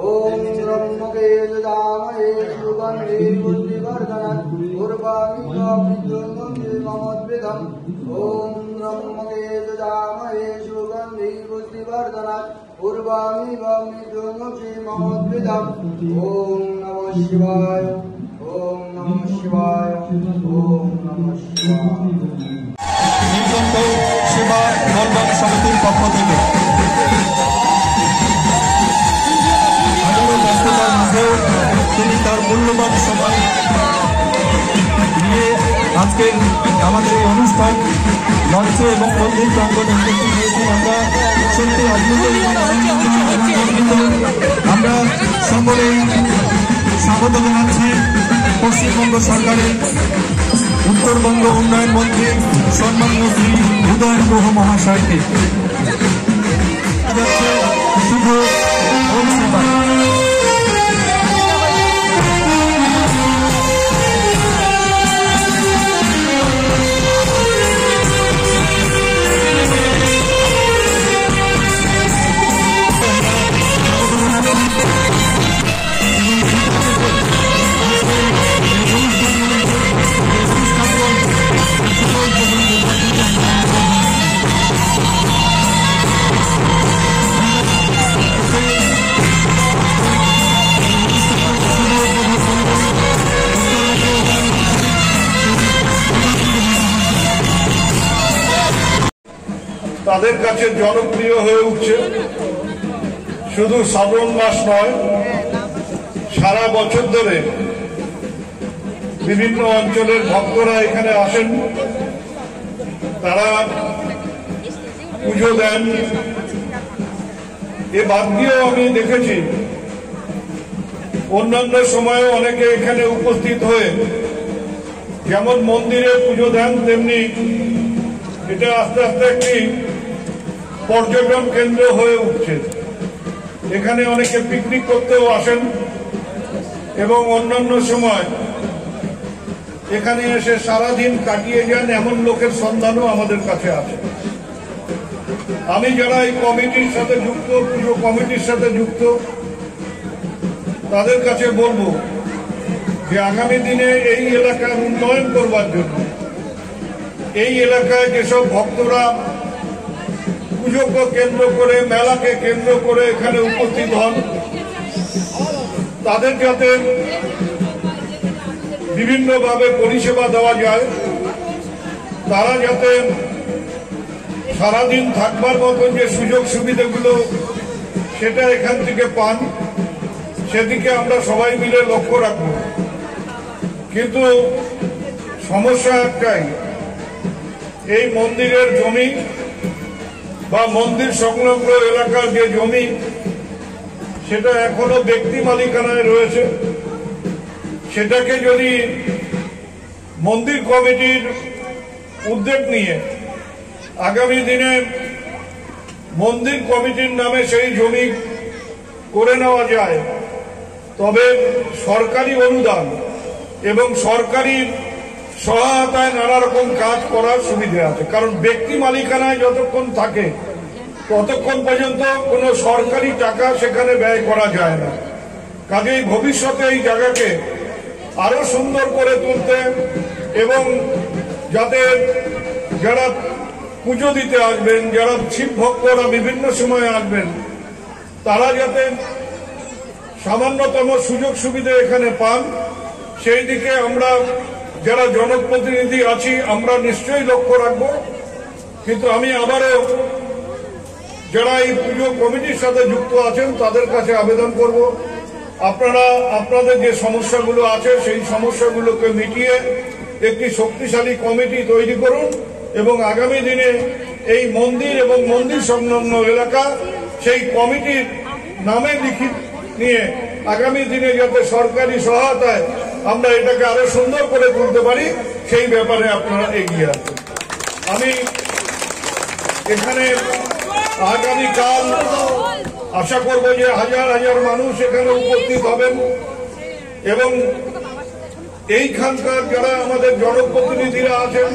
ओम ब्रह्मकेशदामहे सुगंधि बुद्धिवर्धनम् पूर्वाणि ममोद्भिदम् ओम ब्रह्मकेशदामहे सुगंधि बुद्धिवर्धनम् पूर्वाणि ममोद्भिदम् ओम नमः शिवाय ओम नमः शिवाय ओम नमः शिवाय। सेवा नलबाग समितिर पक्ष থেকে ব্যস্ততার মধ্যেও তিনি তার মূল্যবান সময় নিয়ে আজকে আমাদের এই অনুষ্ঠান মঞ্চে এবং মন্দির প্রাঙ্গণে উপস্থিত হয়েছেন। আমরা সত্যি অদ্ভুত আমরা সকলেই স্বাগত জানাচ্ছি পশ্চিমবঙ্গ সরকারের উত্তরবঙ্গ উন্নয়ন মন্ত্রী সম্মানীয় শ্রী উদয়ন গুহ মহাশয়কে। শুভ সেবা। তাদের কাছে জনপ্রিয় হয়ে উঠছে। শুধু শ্রাবণ মাস নয়, সারা বছর ধরে বিভিন্ন অঞ্চলের ভক্তরা এখানে আসেন, তারা পুজো দেন। এ বাদ দিয়েও আমি দেখেছি অন্যান্য সময়ে অনেকে এখানে উপস্থিত হয়ে যেমন মন্দিরে পুজো দেন, তেমনি এটা আস্তে আস্তে একটি পর্যটন কেন্দ্র হয়ে উঠছে। এখানে অনেকে পিকনিক করতেও আসেন এবং অন্যান্য সময় এখানে এসে সারাদিন কাটিয়ে যান, এমন লোকের সন্ধানও আমাদের কাছে আছে। আমি যারা এই কমিটির সাথে যুক্ত, পুজো কমিটির সাথে যুক্ত, তাদের কাছে বলবো যে আগামী দিনে এই এলাকার উন্নয়ন করবার জন্য এই এলাকায় যেসব ভক্তরা পুজোকে কেন্দ্র করে, মেলাকে কেন্দ্র করে এখানে উপস্থিত হন, তাদের যাতে বিভিন্নভাবে পরিষেবা দেওয়া যায়, তারা যাতে সারাদিন থাকবার মতো যে সুযোগ সুবিধাগুলো সেটা এখান থেকে পান, সেদিকে আমরা সবাই মিলে লক্ষ্য রাখব। কিন্তু সমস্যা একটাই, এই মন্দিরের জমি বা মন্দির সংলগ্ন এলাকার যে জমি সেটা এখনো ব্যক্তি মালিকানায় রয়েছে। সেটাকে যদি মন্দির কমিটির উদ্যোগ নিয়ে আগামী দিনে মন্দির কমিটির নামে সেই জমি করে নেওয়া যায়, তবে সরকারি অনুদান এবং সরকারি সহায়তায় নানা রকম কাজ করার সুবিধা আছে। কারণ ব্যক্তি মালিকানায় যতক্ষণ থাকে ততক্ষণ পর্যন্ত কোনো সরকারি টাকা সেখানে ব্যয় করা যায় না। কাজেই ভবিষ্যতে এই জায়গাকে আরো সুন্দর করে তুলতে এবং যাতে যারা পুজো দিতে আসবেন, যারা শিব ভক্তরা বিভিন্ন সময় আসবেন, তারা যাতে সামান্যতম সুযোগ সুবিধা এখানে পান, সেই দিকে আমরা যারা জনপ্রতিনিধি আছি আমরা নিশ্চয়ই লক্ষ্য রাখব। কিন্তু আমি আবারও যারা এই পুজো কমিটির সাথে যুক্ত আছেন তাদের কাছে আবেদন করব, আপনারা আপনাদের যে সমস্যাগুলো আছে সেই সমস্যাগুলোকে মিটিয়ে একটি শক্তিশালী কমিটি তৈরি করুন এবং আগামী দিনে এই মন্দির এবং মন্দির সংলগ্ন এলাকা সেই কমিটির নামে লিখিত নিয়ে আগামী দিনে যাতে সরকারি সহায়তায় আমরা এটাকে আরো সুন্দর করে তুলতে পারি সেই ব্যাপারে আপনারা এগিয়ে আসুন। আমি এখানে আগামীকাল আশা করব যে হাজার হাজার মানুষ এখানে উপস্থিত হবেন এবং এইখানকার যারা আমাদের জনপ্রতিনিধিরা আছেন,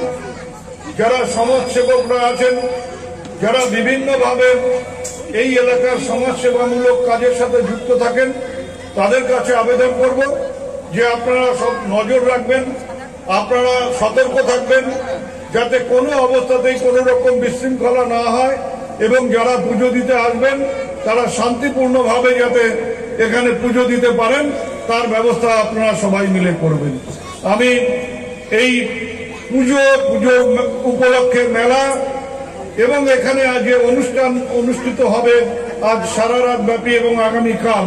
যারা সমাজসেবকরা আছেন, যারা বিভিন্নভাবে এই এলাকার সমাজসেবামূলক কাজের সাথে যুক্ত থাকেন তাদের কাছে আবেদন করব যে আপনারা সব নজর রাখবেন, আপনারা সতর্ক থাকবেন যাতে কোনো অবস্থাতেই কোনো রকম বিশৃঙ্খলা না হয় এবং যারা পুজো দিতে আসবেন তারা শান্তিপূর্ণভাবে যাতে এখানে পুজো দিতে পারেন তার ব্যবস্থা আপনারা সবাই মিলে করবেন। আমি এই পুজো উপলক্ষে মেলা এবং এখানে আজ যে অনুষ্ঠান অনুষ্ঠিত হবে আজ সারা রাত ব্যাপী এবং আগামীকাল,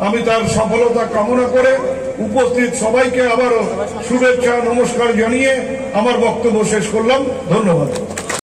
আমি তার সফলতা কামনা করে উপস্থিত সবাইকে আবারও শুভেচ্ছা নমস্কার জানিয়ে আমার বক্তব্য শেষ করলাম। ধন্যবাদ।